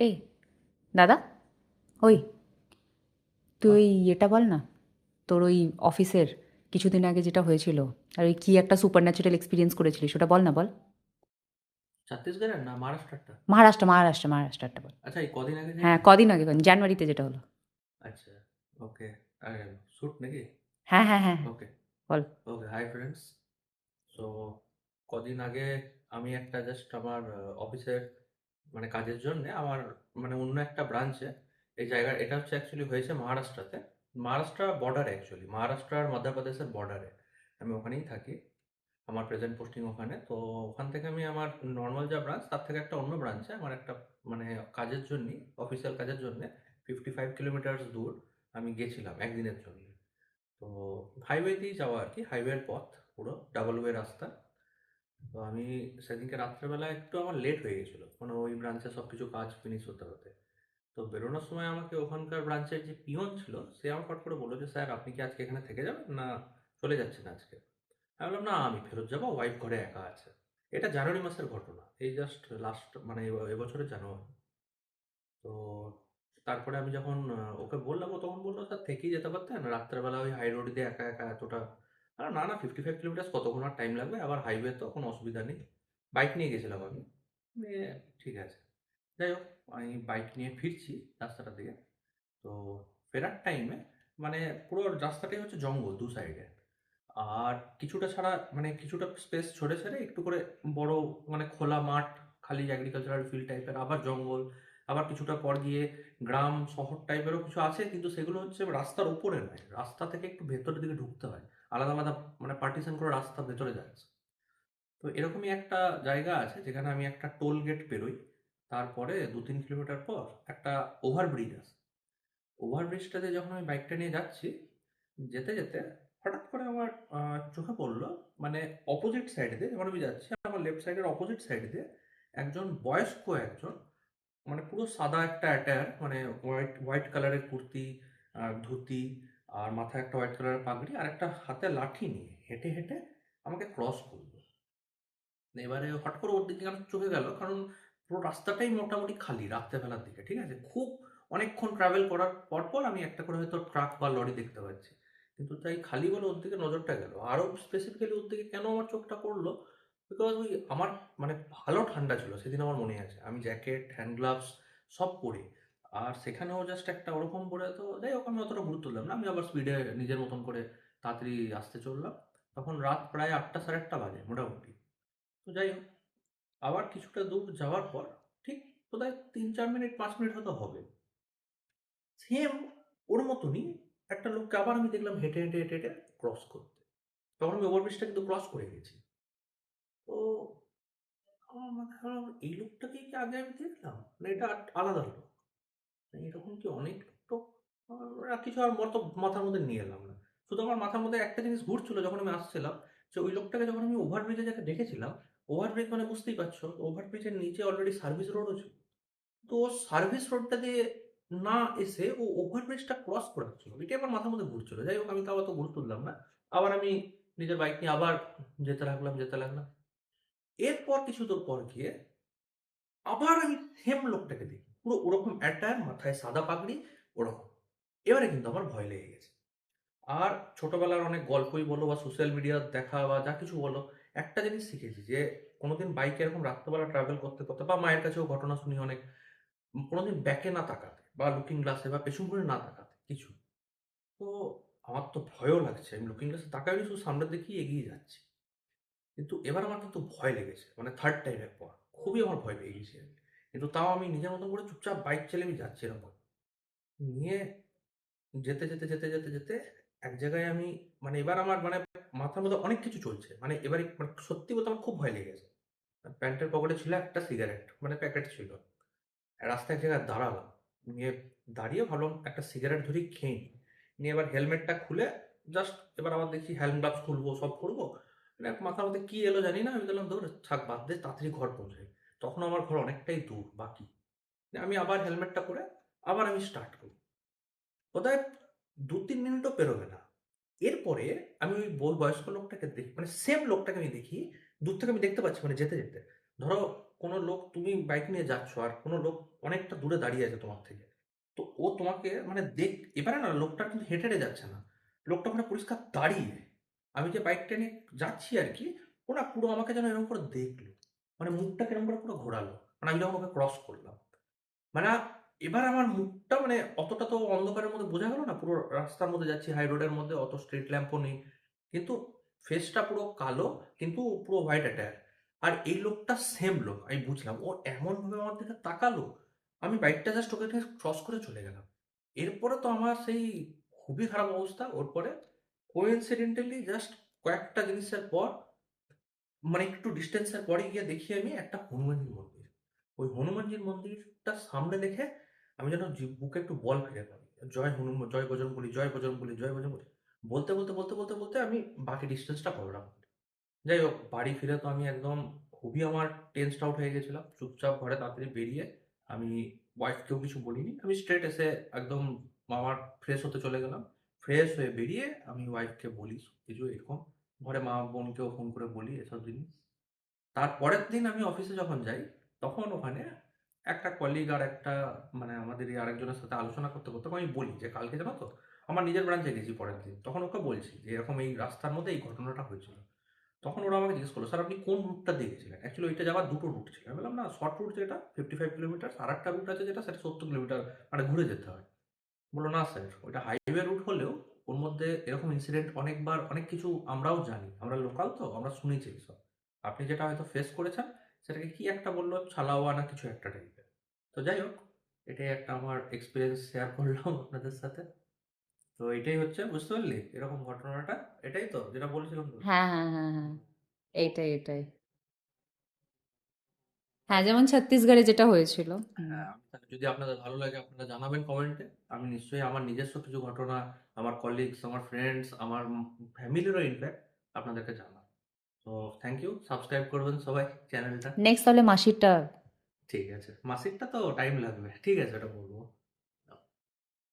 এই দাদা, ওই তুই আহ, ওই এটা বল না, তোর ওই অফিসের কিছুদিন আগে যেটা হয়েছিল, আর ওই কি একটা সুপার ন্যাচারাল এক্সপিরিয়েন্স করেছিলিস, ওটা বল না, বল। ছত্তিশগড়ের না মহারাষ্ট্রটা? মহারাষ্ট্রটা বল। আচ্ছা, এই কদিন আগে হ্যাঁ, যেটা। কদিন আগে, জানুয়ারিতে যেটা হলো। আচ্ছা, ওকে। শুট নাকি? হ্যাঁ, হ্যাঁ, হ্যাঁ, হ্যাঁ, ওকে। বল। ওকে, হাই ফ্রেন্ডস। সো কদিন আগে আমি একটা জাস্ট আমার অফিসের মানে কাজের জন্য আমার মানে অন্য একটা ব্রাঞ্চে, এই জায়গা এটা হচ্ছে অ্যাকচুয়ালি হয়েছে মহারাষ্ট্রতে। মহারাষ্ট্র বর্ডারে, অ্যাকচুয়ালি মহারাষ্ট্র আর মধ্যপ্রদেশের বর্ডারে আমি ওখানেই থাকি। আমার প্রেজেন্ট পোস্টিং ওখানে। তো ওখান থেকে আমি আমার নর্মাল যা ব্রাঞ্চ তার থেকে একটা অন্য ব্রাঞ্চে আমার একটা মানে কাজের জন্যই, অফিসিয়াল কাজের জন্য 55 কিলোমিটার দূর আমি গেছিলাম একদিনের জন্য। তো হাইওয়ে দিয়ে যাওয়া আর কি, হাইওয়ের পথ, পুরো ডাবল ওয়ে রাস্তা। তো আমি সেদিনকে রাত্রেবেলা একটু আমার লেট হয়ে গেছিলো, মানে ওই ব্রাঞ্চে সব কিছু কাজ ফিনিশ হতে হতে। তো বেরোনোর সময় আমাকে ওখানকার ব্রাঞ্চের যে পিয়ন ছিল সে আমার ফট করে বললো যে, স্যার আপনি কি আজকে এখানে থেকে যাবেন না চলে যাচ্ছেন আজকে? আমি বললাম, না আমি ফেরত যাবো, ওয়াইফ ঘরে একা আছে। এটা জানুয়ারি মাসের ঘটনা, এই জাস্ট লাস্ট মানে এবছরের জানুয়ারি। তো তারপরে আমি যখন ওকে বললাম, ও তখন বললো, স্যার থেকেই যেতে পারতেন রাত্রেবেলা ওই হাই রোড দিয়ে একা একা এতটা। না না, 55 কিলোমিটার কতক্ষণ আর টাইম লাগবে, আবার হাইওয়ে তো কোনো অসুবিধা নেই। বাইক নিয়ে গেছিলাম আমি। নিয়ে ঠিক আছে, যাই হোক, আমি বাইক নিয়ে ফিরছি রাস্তাটা দিয়ে। তো ফেরার টাইমে মানে পুরো রাস্তাটাই হচ্ছে জঙ্গল দু সাইডে। আর কিছুটা ছাড়া মানে কিছুটা স্পেস ছেড়ে ছেড়ে একটু করে বড় মানে খোলা মাঠ, খালি এগ্রিকালচারাল ফিল্ড টাইপের, আবার জঙ্গল। আবার কিছুটা পর গিয়ে গ্রাম শহর টাইপেরও কিছু আছে, কিন্তু সেগুলো হচ্ছে রাস্তার উপরে নয়, রাস্তা থেকে একটু ভেতরের দিকে ঢুকতে হয়। আলাদা আলাদা মানে পার্টিশন করে রাস্তা ভেতরে যাচ্ছে। তো এরকমই একটা জায়গা আছে যেখানে আমি একটা টোল গেট পেরোই। তারপরে 2-3 কিলোমিটার পর একটা ওভারব্রিজ আছে। ওভারব্রিজটাতে যখন আমি বাইকটা নিয়ে যাচ্ছি, যেতে যেতে হঠাৎ করে আমার চোখে পড়লো, মানে অপোজিট সাইড দিয়ে যখন আমি যাচ্ছি, আমার লেফট সাইডের অপোজিট সাইড দিয়ে একজন বয়স্ক একজন, মানে পুরো সাদা একটা অ্যাটায়ার, মানে হোয়াইট হোয়াইট কালারের কুর্তি আর ধুতি, আর মাথায় একটা হোয়াইট কালারের পাগড়ি, আর একটা হাতে লাঠি নিয়ে হেঁটে হেঁটে আমাকে ক্রস করলো। এবারে হট করে ওর দিকে আমার চোখে গেল, কারণ পুরো রাস্তাটাই মোটামুটি খালি রাত্রেবেলার দিকে, ঠিক আছে, খুব অনেকক্ষণ ট্রাভেল করার পর পর আমি একটা করে হয়তো ট্রাক বা লরি দেখতে পাচ্ছি। কিন্তু তাই খালি বলে ওর দিকে নজরটা গেল, আরও স্পেসিফিক্যালি ওর দিকে কেন আমার চোখটা পড়লো, বিকজ ওই আমার মানে ভালো ঠান্ডা ছিল সেদিন, আমার মনে আছে আমি জ্যাকেট হ্যান্ড গ্লাভস সব পরে, আর সেখানেও জাস্ট একটা ওরকম পরে। তো যাই হোক, আমি অতটা গুরুত্ব দিলাম না, আমি আবার স্পিডে নিজের মতন করে তাড়াতাড়ি আসতে চললাম। তখন রাত প্রায় 8টা সাড়ে 8টা বাজে মোটামুটি। তো যাই হোক, আবার কিছুটা দূর যাওয়ার পর ঠিক বোধহয় 3-4 মিনিট 5 মিনিট হয়তো হবে, সেম ওর মতনই একটা লোককে আবার আমি দেখলাম হেঁটে হেঁটে হেঁটে হেঁটে ক্রস করতে। তখন আমি ওভারব্রিজটা কিন্তু ক্রস করে গেছি। তো আমার মাথায় হলো, এই লোকটাকে কি আগে আমি দেখলাম, না এটা আলাদা লোক, মানে এরকম কি অনেক লোক। কিছু আর মতো মাথার মধ্যে নিয়ে এলাম না। শুধু আমার মাথার মধ্যে একটা জিনিস ঘুরছিল যখন আমি আসছিলাম, যে ওই লোকটাকে যখন আমি ওভারব্রিজে যাকে দেখেছিলাম, ওভারব্রিজ মানে বুঝতেই পারছো, ওভারব্রিজের নিচে অলরেডি সার্ভিস রোডও ছিল। তো ও সার্ভিস রোডটা দিয়ে না এসে ও ওভারব্রিজটা ক্রস করে আসছিল, এটাই আমার মাথার মধ্যে ঘুরছিল। যাই হোক, আমি তাও অত গুরুত্ব দিলাম না। আবার আমি নিজের বাইক নিয়ে আবার যেতে লাগলাম। এরপর কিছু দূর পর গিয়ে আবার আমি সেম লোকটাকে দেখি, পুরো ওরকম অ্যাটায়ার, মাথায় সাদা পাগড়ি, ওরকম। এবারে কিন্তু আমার ভয় লেগে গেছে। আর ছোটবেলার অনেক গল্পই বলো বা সোশ্যাল মিডিয়া দেখা বা যা কিছু বলো, একটা জিনিস শিখেছি যে কোনোদিন বাইকে এরকম রাত্রেবেলা ট্রাভেল করতে করতে, বা মায়ের কাছেও ঘটনা শুনি অনেক, কোনোদিন ব্যাকে না তাকাতে বা লুকিং গ্লাসে বা পেছন করে না তাকাতে কিছু। তো আমার তো ভয়ও লাগছে, আমি লুকিং গ্লাসে তাকাইনি, শুধু সামনের দিকেই এগিয়ে যাচ্ছি। কিন্তু এবার আমার কিন্তু ভয় লেগেছে, মানে থার্ড টাইমের পর খুবই আমার ভয় পেয়ে গেছি আমি। কিন্তু তাও আমি নিজের মতন করে চুপচাপ বাইক চালিয়ে আমি যাচ্ছি এরকম নিয়ে, যেতে এক জায়গায় আমি মানে এবার আমার মানে মাথার মধ্যে অনেক কিছু চলছে, মানে এবারে মানে সত্যি বলতে আমার খুব ভয় লেগে গেছে। প্যান্টের পকেটে ছিল একটা সিগারেট, মানে প্যাকেট ছিল। রাস্তায় এক জায়গায় দাঁড়ালাম, নিয়ে দাঁড়িয়ে ভাবলাম একটা সিগারেট ধরি খেয়ে নিই। নিয়ে এবার হেলমেটটা খুলে জাস্ট এবার আবার দেখি হ্যান্ড গ্লাভস খুলবো, সব করবো। মানে মাথার মধ্যে কি এলো জানি না, আমি বললাম ধর থাক বাদ দে, তাড়াতাড়ি ঘর পৌঁছাই। তখন আমার ঘর অনেকটাই দূর বাকি। আমি আবার হেলমেটটা করে আবার আমি স্টার্ট করি। বোধহয় 2-3 মিনিটও পেরোবে না। এরপরে আমি ওই বয়স্ক লোকটাকে দেখি, মানে সেম লোকটাকে আমি দেখি, দূর থেকে আমি দেখতে পাচ্ছি, মানে যেতে যেতে ধরো কোনো লোক, তুমি বাইক নিয়ে যাচ্ছ আর কোনো লোক অনেকটা দূরে দাঁড়িয়ে আছে তোমার থেকে, তো ও তোমাকে মানে এবারে না লোকটা কিন্তু হেঁটে হেঁটে যাচ্ছে না, লোকটা ওখানে পরিষ্কার দাঁড়িয়ে, আমি যে বাইকটা নিয়ে যাচ্ছি আর কি, ও না পুরো আমাকে যেন এরকম করে দেখলো, মানে মুখটা কেরকম করে পুরো ঘোরালো, মানে আমি যখন ওকে ক্রস করলাম, মানে এবার আমার মুখটা মানে অতটা তো অন্ধকারের মধ্যে বোঝা গেল না, পুরো রাস্তার মধ্যে যাচ্ছি, হাই রোডের মধ্যে, অত স্ট্রিট ল্যাম্পও নেই, কিন্তু ফেসটা পুরো কালো, কিন্তু পুরো হোয়াইট অ্যাটায়ার। আর এই লোকটা সেম লোক, আমি বুঝলাম ও এমন ভাবে আমার দিকে তাকালো, আমি বাইকটা জাস্ট ওকে ক্রস করে চলে গেলাম। এরপরে তো আমার সেই খুবই খারাপ অবস্থা। ওর পরে কোইন্সিডেন্টালি জাস্ট কয়েকটা জিনিসের পর, মানে একটু ডিস্টেন্সের পরে গিয়ে দেখি আমি একটা হনুমানজির মন্দির। ওই হনুমানজির মন্দিরটা সামনে দেখে আমি যেন বুকে একটু বল ফিরে পাই। জয় হনুমান, জয় বজরংবলী, জয় বজরংবলী, জয় বজরংবলী বলতে বলতে বলতে বলতে বলতে আমি বাকি ডিস্টেন্সটা করলাম। যাই হোক, বাড়ি ফিরে তো আমি একদম খুবই আমার টেন্সড আউট হয়ে গেছিলাম। চুপচাপ ঘরে তাড়াতাড়ি বেরিয়ে আমি ওয়াইফকেও কিছু বলিনি, আমি স্ট্রেট এসে একদম আমার ফ্রেশ হতে চলে গেলাম। ফ্রেশ হয়ে বেরিয়ে আমি ওয়াইফকে বলি কিছু এরকম, ঘরে মা বোনকেও ফোন করে বলি এসব জিনিস। তারপরের দিন আমি অফিসে যখন যাই, তখন ওখানে একটা কলিগ আর একটা মানে আমাদেরই আরেকজনের সাথে আলোচনা করতে করতে আমি বলি যে কালকে জানো তো আমার নিজের ব্রাঞ্চে গেছি পরের দিন, তখন ওকে বলছি যে এরকম এই রাস্তার মধ্যে এই ঘটনাটা হয়েছিল। তখন ওরা আমাকে জিজ্ঞেস করলো, স্যার আপনি কোন রুটটা দিয়ে গেছিলেন? অ্যাকচুয়ালি ওইটা যাওয়ার দুটো রুট ছিল। আমি বললাম না, শর্ট রুট যেটা 55 কিলোমিটার, আর একটা রুট আছে যেটা সেটা 70 কিলোমিটার, মানে ঘুরে যেতে হয়। বললো না স্যার, ওইটা হাইওয়ে রুট হলেও ওর মধ্যে এরকম ইনসিডেন্ট অনেকবার, অনেক কিছু আমরাও জানি, আমরা লোকাল তো আমরা শুনেছি এইসব। আপনি যেটা হয়তো ফেস করেছেন সেটাকে কি একটা বললো, ছালাওয়া না কিছু একটা টাইপের। তো যাই হোক, এটাই একটা আমার এক্সপিরিয়েন্স শেয়ার করলাম আপনাদের সাথে। তো এটাই হচ্ছে, বুঝতে পারলি এরকম ঘটনাটা? এটাই তো যেটা বলেছিলাম তো। হ্যাঁ, হ্যাঁ, হ্যাঁ, হ্যাঁ। এইটাই, এটাই। হ্যাঁ, যেমন ছত্তিশগড়ে যেটা হয়েছিল। হুম। হ্যাঁ, তাহলে যদি আপনাদের ভালো লাগে আপনারা জানাবেন কমেন্টে। আমি নিশ্চয়ই আমার নিজস্ব কিছু ঘটনা, আমার কলিগস, আমার ফ্রেন্ডস, আমার ফ্যামিলিরও ইনফ্যাক্ট আপনাদেরকে জানাবো। তো থ্যাংক ইউ, সাবস্ক্রাইব করবেন সবাই চ্যানেলটা। নেক্সট তাহলে মাসিরটা। ঠিক আছে, মাসিকটা তো টাইম লাগবে, ঠিক আছে, ওটা বলবো।